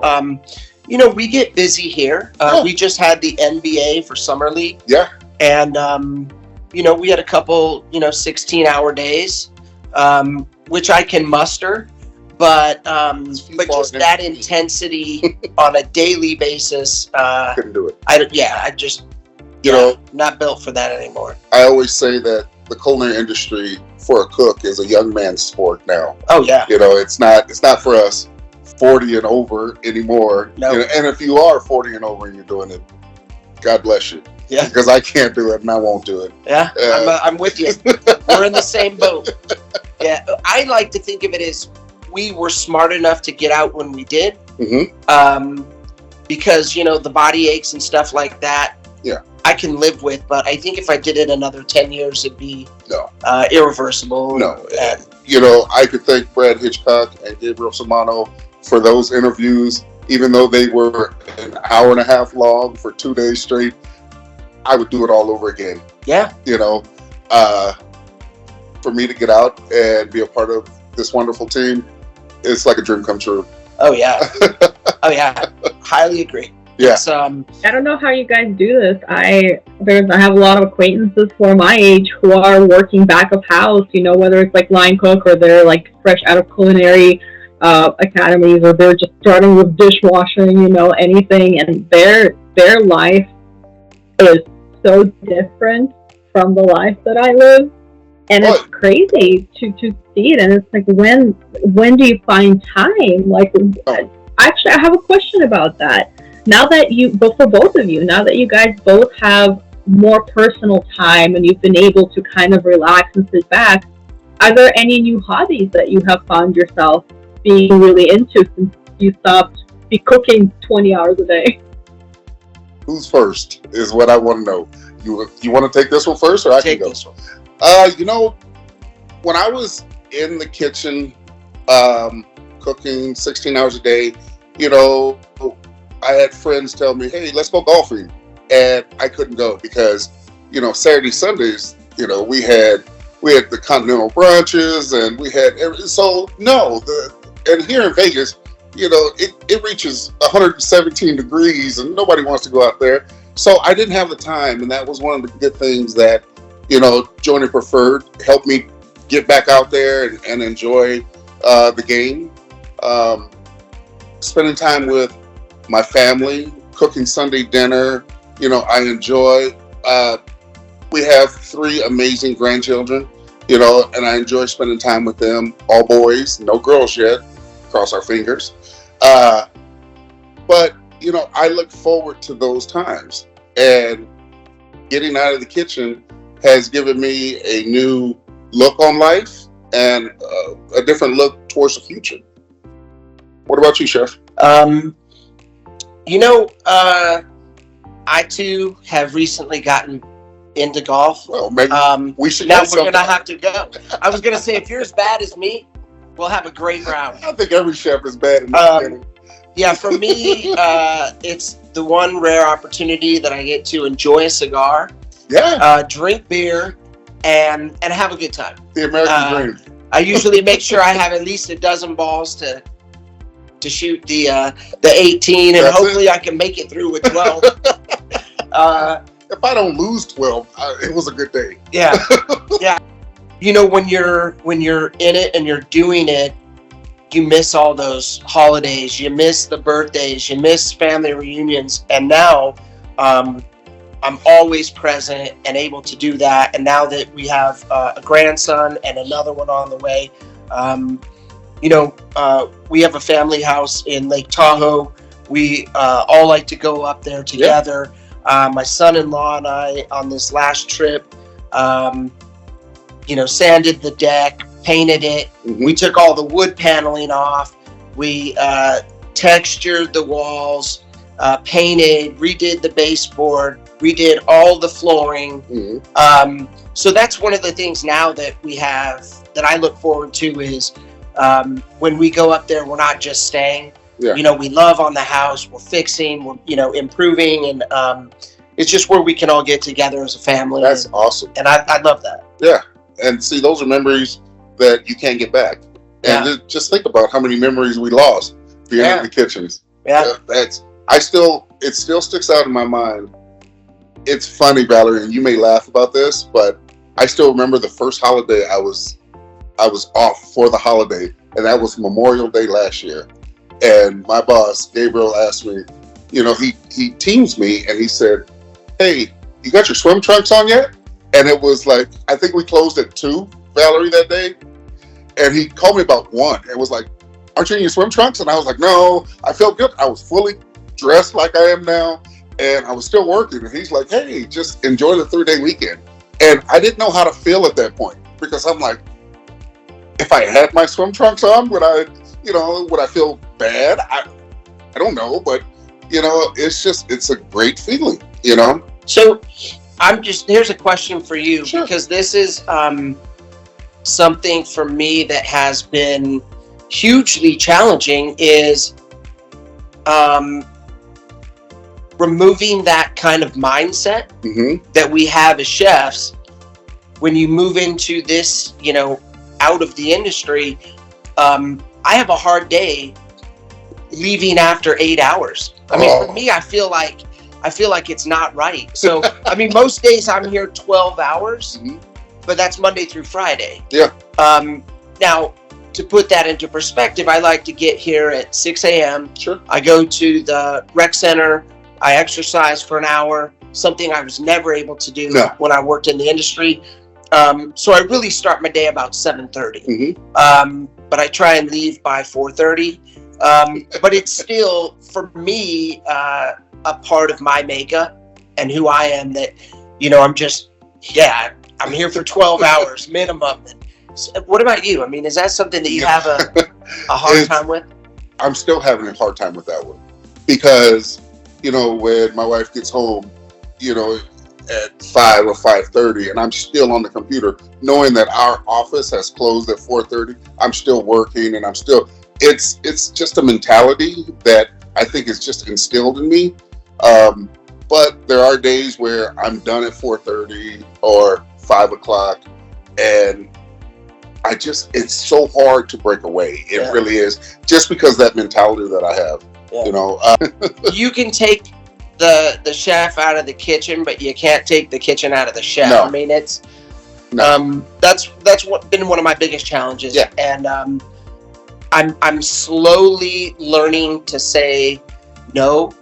you know, we get busy here. We just had the NBA for Summer League. Yeah. And, you know, we had a couple, you know, 16-hour days, which I can muster. But just that intensity on a daily basis, couldn't do it. I just, you know, not built for that anymore. I always say that the culinary industry for a cook is a young man's sport now. Oh yeah. You know, it's not for us 40 and over anymore. No. You know, and if you are 40 and over and you're doing it, God bless you. Yeah. Because I can't do it and I won't do it. Yeah. I'm with you. We're in the same boat. Yeah. I like to think of it as we were smart enough to get out when we did. Because, you know, the body aches and stuff like that. Yeah. I can live with, but I think if I did it another 10 years, it'd be irreversible. No. You know, I could thank Brad Hitchcock and Gabriel Samano for those interviews, even though they were an hour and a half long for 2 days straight. I would do it all over again. Yeah. You know, for me to get out and be a part of this wonderful team, it's like a dream come true. Oh yeah. Oh yeah. Highly agree. Yeah. It's, I don't know how you guys do this. I have a lot of acquaintances who are my age who are working back of house, you know, whether it's like line cook or they're like fresh out of culinary academies, or they're just starting with dishwashing, you know, anything, and their life is so different from the life that I live. And it's crazy to see it, and it's like, when do you find time? Like, actually, I have a question about that. Now that for both of you, now that you guys both have more personal time and you've been able to kind of relax and sit back, are there any new hobbies that you have found yourself being really into since you stopped cooking 20 hours a day? Who's first is what I want to know. You want to take this one first, or I take can go? This one. You know, when I was in the kitchen, cooking 16 hours a day, you know, I had friends tell me, hey, let's go golfing. And I couldn't go because, you know, Saturday, Sundays, you know, we had the continental brunches, and we had and here in Vegas, you know, it reaches 117 degrees and nobody wants to go out there. So I didn't have the time, and that was one of the good things that, you know, joining Preferred helped me get back out there and enjoy the game. Spending time with my family, cooking Sunday dinner, you know, I enjoy. We have 3 amazing grandchildren, you know, and I enjoy spending time with them. All boys, no girls yet. Cross our fingers. But, you know, I look forward to those times, and getting out of the kitchen has given me a new look on life and a different look towards the future. What about you, Chef? You know, I too have recently gotten into golf. Well, maybe we should. Now we're gonna have to go. I was gonna say, if you're as bad as me, we'll have a great round. I think every chef is bad in the beginning. Yeah, for me, it's the one rare opportunity that I get to enjoy a cigar, drink beer, and have a good time. The American dream. I usually make sure I have at least a dozen balls to shoot the 18, and hopefully I can make it through with 12. If I don't lose 12, it was a good day. Yeah, yeah. You know, when you're in it and you're doing it, you miss all those holidays, you miss the birthdays, you miss family reunions, and now I'm always present and able to do that. And now that we have a grandson and another one on the way, you know, we have a family house in Lake Tahoe. We all like to go up there together. My son-in-law and I, on this last trip, you know, sanded the deck, painted it. Mm-hmm. We took all the wood paneling off. We textured the walls, painted, redid the baseboard, redid all the flooring. Mm-hmm. So that's one of the things now that we have that I look forward to is when we go up there, we're not just staying. Yeah. You know, we love on the house, we're fixing, we're, you know, improving, and it's just where we can all get together as a family. That's awesome. And I love that. Yeah. And see, those are memories that you can't get back. And just think about how many memories we lost being in the kitchens. Yeah. It still sticks out in my mind. It's funny, Valerie, and you may laugh about this, but I still remember the first holiday I was off for the holiday, and that was Memorial Day last year. And my boss, Gabriel, asked me, you know, he teams me and he said, hey, you got your swim trunks on yet? And it was like, I think we closed at 2, Valerie, that day. And he called me about 1 and was like, aren't you in your swim trunks? And I was like, no, I felt good. I was fully dressed like I am now, and I was still working. And he's like, hey, just enjoy the 3-day weekend. And I didn't know how to feel at that point, because I'm like, if I had my swim trunks on, would I feel bad? I don't know, but you know, it's a great feeling, you know? So here's a question for you, Sure. because this is something for me that has been hugely challenging is removing that kind of mindset Mm-hmm. that we have as chefs, when you move into this, out of the industry, I have a hard day leaving after 8 hours. I mean, for me, I feel like it's not right. So, I mean, most days I'm here 12 hours, Mm-hmm. but that's Monday through Friday. Yeah. Now, to put that into perspective, I like to get here at 6 a.m. Sure. I go to the rec center. I exercise for an hour, something I was never able to do when I worked in the industry. So I really start my day about 7:30. Mm-hmm. But I try and leave by 4:30. But it's still, for me, a part of my makeup and who I am that, I'm here for 12 hours minimum. What about you? I mean, is that something that you have a hard time with? I'm still having a hard time with that one because, when my wife gets home, at 5 or 5:30, and I'm still on the computer, knowing that our office has closed at 4:30. I'm still working, and it's just a mentality that I think is just instilled in me. But there are days where I'm done at 4:30 or 5 o'clock, and it's so hard to break away. It really is, just because that mentality that I have. Yeah. You can take the chef out of the kitchen, but you can't take the kitchen out of the chef. No. I mean, it's that's been one of my biggest challenges. Yeah. And I'm slowly learning to say no.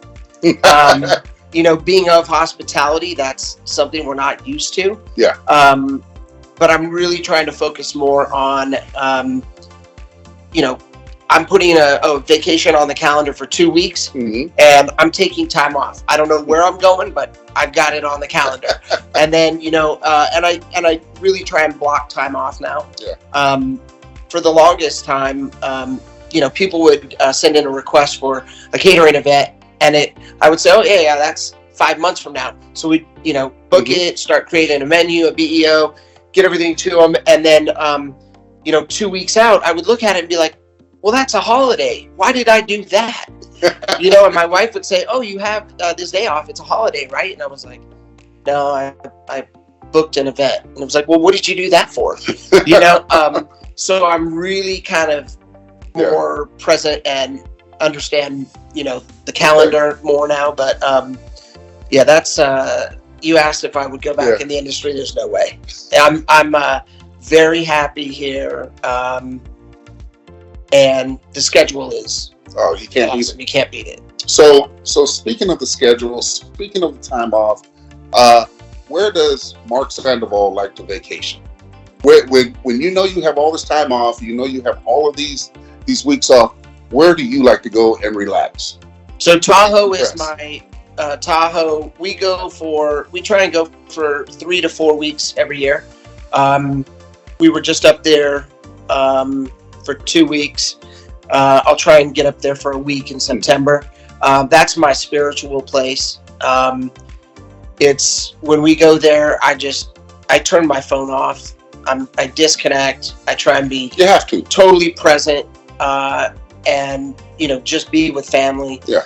Being of hospitality, that's something we're not used to. Yeah. But I'm really trying to focus more on, I'm putting a vacation on the calendar for 2 weeks, Mm-hmm. and I'm taking time off. I don't know where I'm going, but I've got it on the calendar. And then, and I really try and block time off now. Yeah. For the longest time, people would send in a request for a catering event, and I would say, oh yeah, that's 5 months from now. So we, book Mm-hmm. it, start creating a menu, a BEO, get everything to them, and then, 2 weeks out, I would look at it and be like, well, that's a holiday. Why did I do that? And my wife would say, oh, you have this day off. It's a holiday, right? And I was like, no, I booked an event. And I was like, well, what did you do that for? So I'm really kind of more present and understand, the calendar more now. But that's, you asked if I would go back in the industry. There's no way. I'm very happy here. And the schedule is you can't beat it. You can't beat it. So speaking of the schedule, speaking of the time off, where does Mark Sandoval like to vacation? When you have all this time off, you have all of these weeks off, where do you like to go and relax? So Tahoe is my Tahoe. We try and go for 3 to 4 weeks every year. We were just up there for 2 weeks. I'll try and get up there for a week in September. That's my spiritual place. It's when we go there, I turn my phone off. I disconnect. I try and be You have to totally present, and just be with family. Yeah.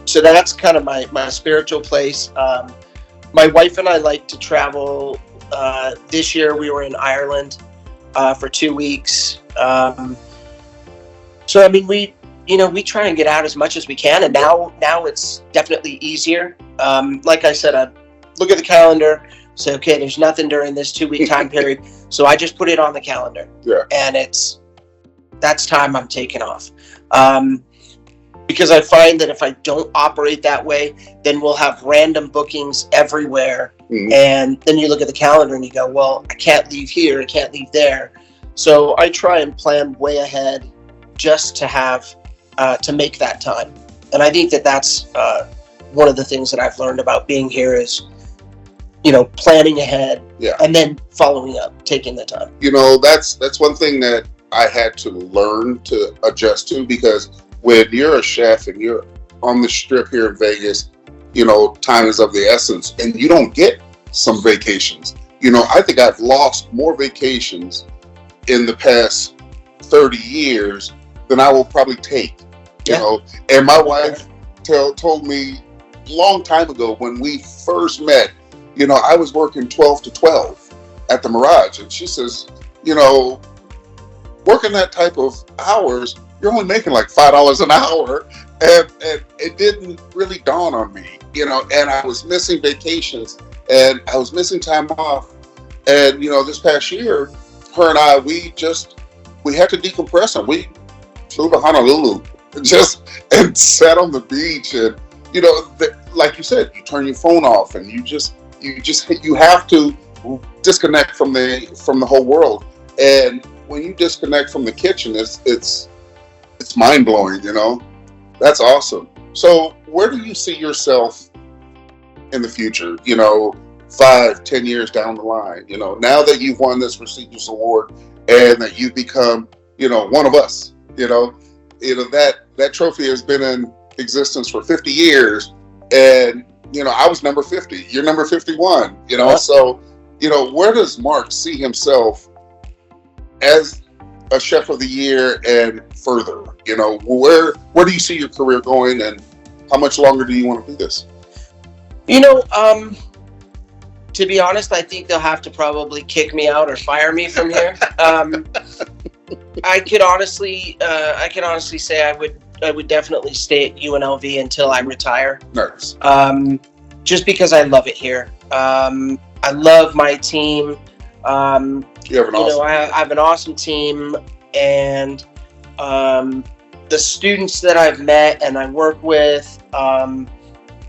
So that's kind of my spiritual place. My wife and I like to travel. This year we were in Ireland for 2 weeks. So I mean, we try and get out as much as we can, and now it's definitely easier. Like I said, I look at the calendar, say, okay, there's nothing during this 2-week time period, so I just put it on the calendar. Yeah. And that's time I'm taking off. Because I find that if I don't operate that way, then we'll have random bookings everywhere. Mm-hmm. And then you look at the calendar and you go, well, I can't leave here, I can't leave there. So I try and plan way ahead just to have, to make that time. And I think that's one of the things that I've learned about being here is, planning ahead, and then following up, taking the time. That's one thing that I had to learn to adjust to, because when you're a chef and you're on the strip here in Vegas, time is of the essence, and you don't get some vacations. I think I've lost more vacations in the past 30 years than I will probably take. And my wife told me a long time ago when we first met, I was working 12 to 12 at the Mirage. And she says, working that type of hours, you're only making like $5 an hour. And it didn't really dawn on me, and I was missing vacations and I was missing time off. And, this past year, her and I, we had to decompress, and we flew to Honolulu and sat on the beach. And, like you said, you turn your phone off and you have to disconnect from the whole world. And when you disconnect from the kitchen, it's mind blowing, That's awesome. So where do you see yourself in the future, 5-10 years down the line, now that you've won this prestigious award and that you've become, one of us, that trophy has been in existence for 50 years. And, I was number 50, you're number 51, so, where does Mark see himself as a chef of the year and further? Where do you see your career going, and how much longer do you want to do this? To be honest, I think they'll have to probably kick me out or fire me from here. I can honestly say I would definitely stay at UNLV until I retire. Nice. Just because I love it here. I love my team. You have an awesome. I have an awesome team, and the students that I've met and I work with, and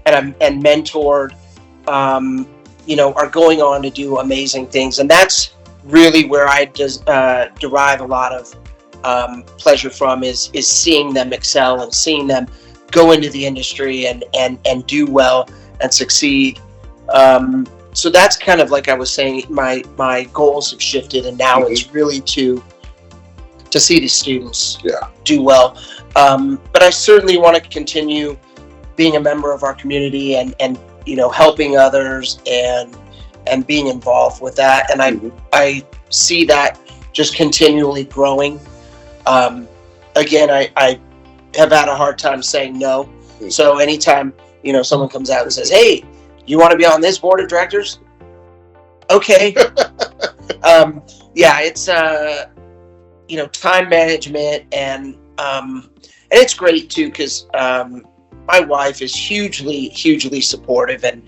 mentored, are going on to do amazing things, and that's really where I derive a lot of pleasure from is seeing them excel and seeing them go into the industry and do well and succeed. So that's kind of like I was saying, my goals have shifted, and now it's really to see the students do well. But I certainly want to continue being a member of our community and helping others and being involved with that. And I see that just continually growing. Again, I have had a hard time saying no. So anytime, someone comes out and says, "Hey, you want to be on this board of directors?" Okay. It's time management, and it's great too, because my wife is hugely supportive, and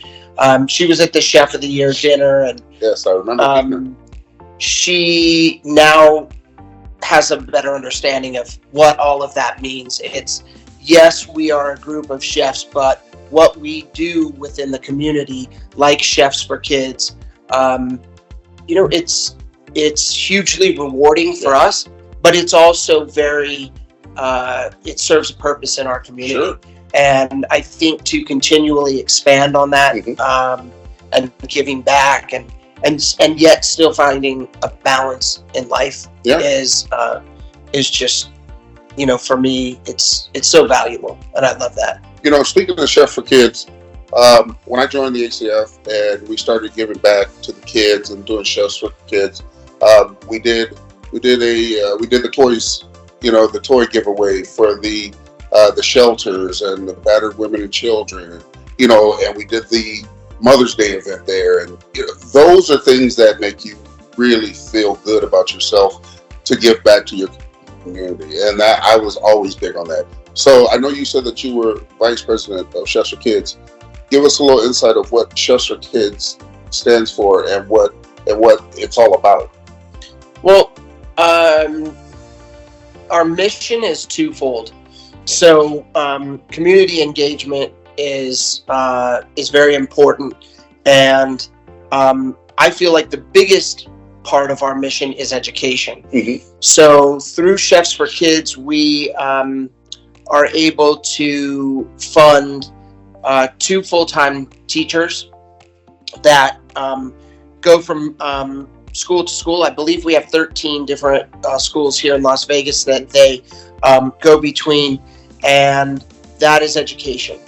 she was at the Chef of the Year dinner, and yes, I remember. She now has a better understanding of what all of that means. It's, yes, we are a group of chefs, but what we do within the community, like Chefs for Kids, it's hugely rewarding for us, but it's also very, it serves a purpose in our community. Sure. And I think to continually expand on that, and giving back and yet still finding a balance in life is just, for me, it's so valuable, and I love that. Speaking of Chef for Kids, when I joined the ACF and we started giving back to the kids and doing Chefs for Kids, we did the toys, the toy giveaway for the shelters and the battered women and children, and we did the Mother's Day event there, and those are things that make you really feel good about yourself to give back to your community, and that I was always big on that. So I know you said that you were vice president of Chefs for Kids. Give us a little insight of what Chefs for Kids stands for and what it's all about. Well, our mission is twofold. So community engagement is very important, and I feel like the biggest part of our mission is education. So through Chefs for Kids, we are able to fund 2 full-time teachers that go from school to school. I believe we have 13 different schools here in Las Vegas that they go between, and that is education.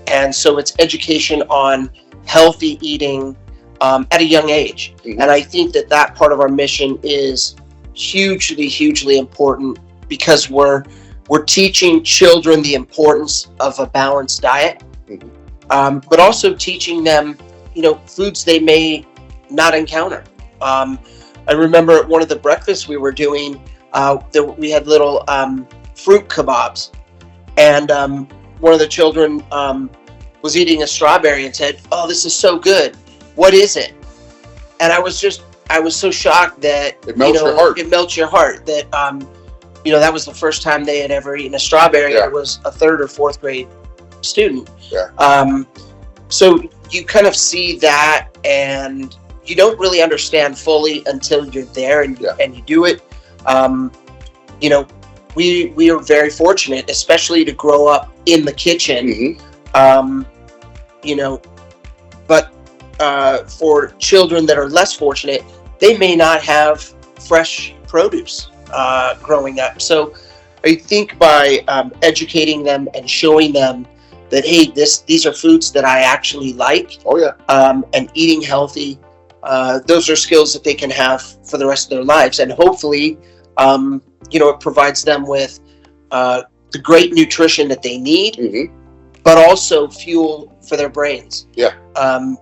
And so it's education on healthy eating at a young age. And I think that part of our mission is hugely important, because we're we're teaching children the importance of a balanced diet, but also teaching them, foods they may not encounter. I remember at one of the breakfasts we were doing, we had little fruit kebabs, and one of the children was eating a strawberry and said, "Oh, this is so good. What is it?" And I was so shocked that it melts your heart. It melts your heart that that was the first time they had ever eaten a strawberry. Yeah. It was a 3rd or 4th grade student. Yeah. So you kind of see that, and you don't really understand fully until you're there and you do it. We are very fortunate, especially to grow up in the kitchen. But for children that are less fortunate, they may not have fresh produce growing up. So I think by educating them and showing them that, hey, these are foods that I actually like. Oh yeah. And eating healthy, those are skills that they can have for the rest of their lives, and hopefully, it provides them with the great nutrition that they need, but also fuel for their brains. Yeah.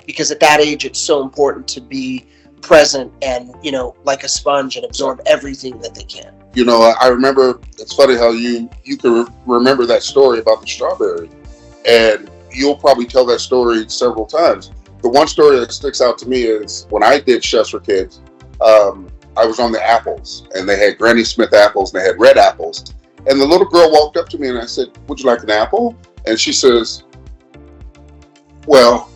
Because at that age, it's so important to be present and, like a sponge, and absorb everything that they can. I remember, it's funny how you can remember that story about the strawberry, and you'll probably tell that story several times. The one story that sticks out to me is when I did Chefs for Kids, I was on the apples, and they had Granny Smith apples, and they had red apples. And the little girl walked up to me, and I said, "Would you like an apple?" And she says, "Well,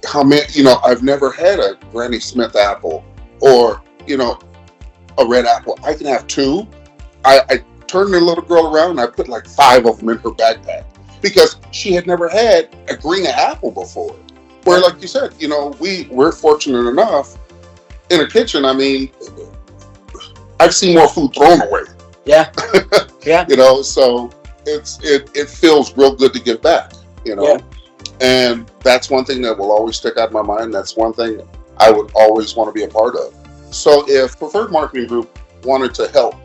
how many, I've never had a Granny Smith apple or, a red apple. I can have 2. I turned the little girl around, and I put like 5 of them in her backpack because she had never had a green apple before. Where, like you said, we're fortunate enough in a kitchen. I mean, I've seen more food thrown away. Yeah. Yeah. So it feels real good to give back, and that's one thing that will always stick out in my mind. That's one thing I would always want to be a part of. So if Preferred Marketing Group wanted to help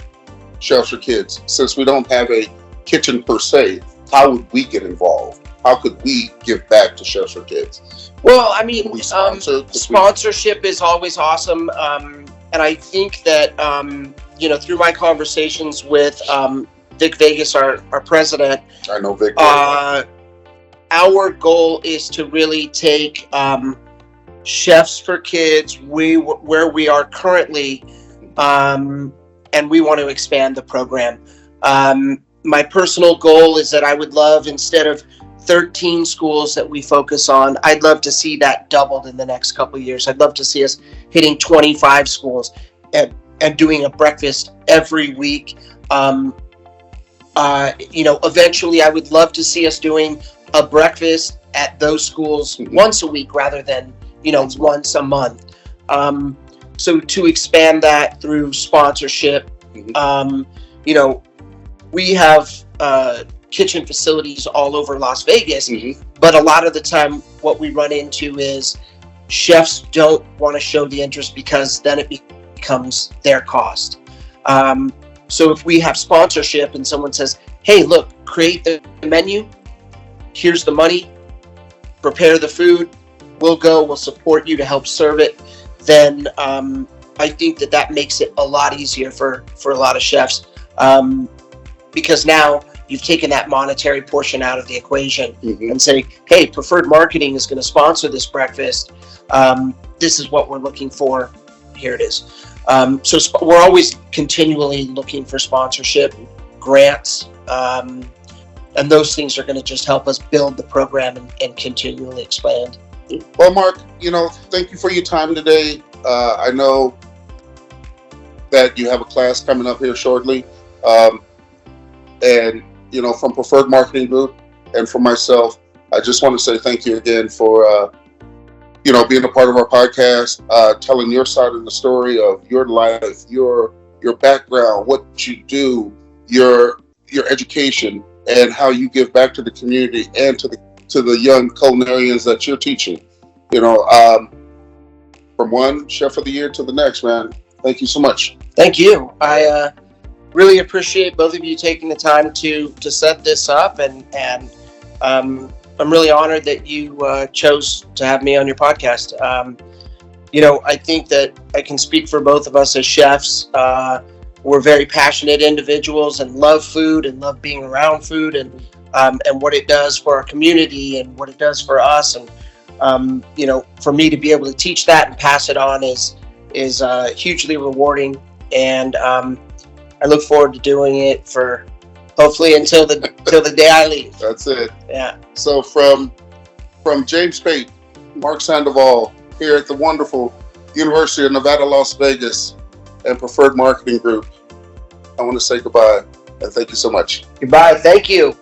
Chefs for Kids, since we don't have a kitchen per se, how would we get involved? How could we give back to Chefs for Kids? Well, I mean, sponsorship is always awesome. And I think that, through my conversations with Vic Vegas, our president, I know Vic. our goal is to really take Chefs for Kids where we are currently, and we want to expand the program. My personal goal is that I would love, instead of 13 schools that we focus on, I'd love to see that doubled in the next couple of years. I'd love to see us hitting 25 schools and doing a breakfast every week. Eventually I would love to see us doing a breakfast at those schools once a week rather than, once a month. So to expand that through sponsorship, we have kitchen facilities all over Las Vegas, but a lot of the time what we run into is chefs don't want to show the interest because then it becomes their cost. So if we have sponsorship and someone says, "Hey, look, create the menu, here's the money, prepare the food, we'll support you to help serve it," then I think that makes it a lot easier for a lot of chefs, because now you've taken that monetary portion out of the equation and say, "Hey, Preferred Marketing is going to sponsor this breakfast. This is what we're looking for. Here it is." So we're always continually looking for sponsorship, grants, and those things are going to just help us build the program and continually expand. Well, Mark, thank you for your time today. I know that you have a class coming up here shortly. And, from Preferred Marketing Group and for myself, I just want to say thank you again for, being a part of our podcast, telling your side of the story of your life, your background, what you do, your education, and how you give back to the community and to the young culinarians that you're teaching. From one Chef of the Year to the next, man. Thank you so much. Thank you. I really appreciate both of you taking the time to set this up, and I'm really honored that you chose to have me on your podcast. I think that I can speak for both of us as chefs. We're very passionate individuals and love food and love being around food and what it does for our community and what it does for us. And for me to be able to teach that and pass it on is hugely rewarding. And I look forward to doing it for hopefully until the day I leave. That's it. Yeah. So from James Pate, Mark Sandoval, here at the wonderful University of Nevada, Las Vegas, and Preferred Marketing Group, I want to say goodbye and thank you so much. Goodbye. Thank you.